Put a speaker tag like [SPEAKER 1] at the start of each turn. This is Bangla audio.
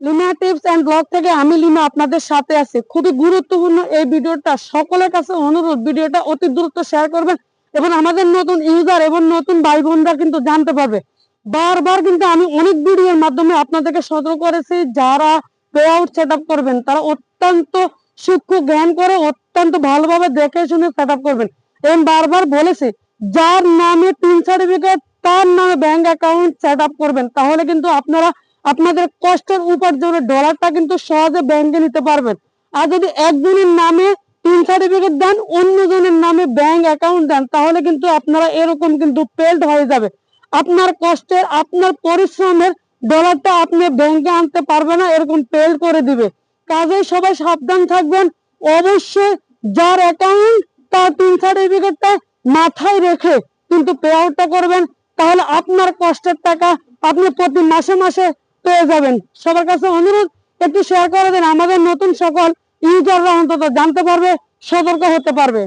[SPEAKER 1] লিমা টিপস এন্ড ব্লগ থেকে আমি লিমা আপনাদের সাথে আছি। খুবই গুরুত্বপূর্ণ এই ভিডিওটা, সকলের কাছে অনুরোধ ভিডিওটা অতি দ্রুত শেয়ার করবেন এবং আমাদের নতুন ইউজার এবং নতুন ভাই বোনরা কিন্তু জানতে পারবে। বারবার কিন্তু আমি অনেক ভিডিওর মাধ্যমে আপনাদেরকে সতর্ক করেছি, যারা পে আউট সেট আপ করবেন তারা অত্যন্ত সূক্ষ্ম জ্ঞান করে অত্যন্ত ভালোভাবে দেখে শুনে সেট আপ করবেন। এবং বারবার বলেছি, যার নামে টিন সার্টিফিকেট তার নামে ব্যাংক অ্যাকাউন্ট সেট আপ করবেন, তাহলে কিন্তু আপনারা আপনাদের কষ্টের উপার্জনের ডলারটা কিন্তু সহজে ব্যাংকে নিতে পারবেন। আর যদি একজনের নামে টিন সার্টিফিকেট দেন, অন্যজনের নামে ব্যাংক অ্যাকাউন্ট দেন, তাহলে কিন্তু আপনারা এরকম কিন্তু পেল্ড হয়ে যাবে। আপনার কষ্টের আপনার পরিশ্রমের ডলারটা আপনি ব্যাংকে আনতে পারবে না, এরকম পেল্ড করে দিবে। কাজে সবাই সাবধান থাকবেন। অবশ্যই যার অ্যাকাউন্ট তার টিন সার্টিফিকেটটা মাথায় রেখে কিন্তু পে আউটটা করবেন, তাহলে আপনার কষ্টের টাকা আপনি প্রতি মাসে মাসে পেয়ে যাবেন। সবার কাছে অনুরোধ, একটু শেয়ার করে দেন, আমাদের নতুন সকল ইউজাররা অন্তত জানতে পারবে, সতর্ক হতে পারবে।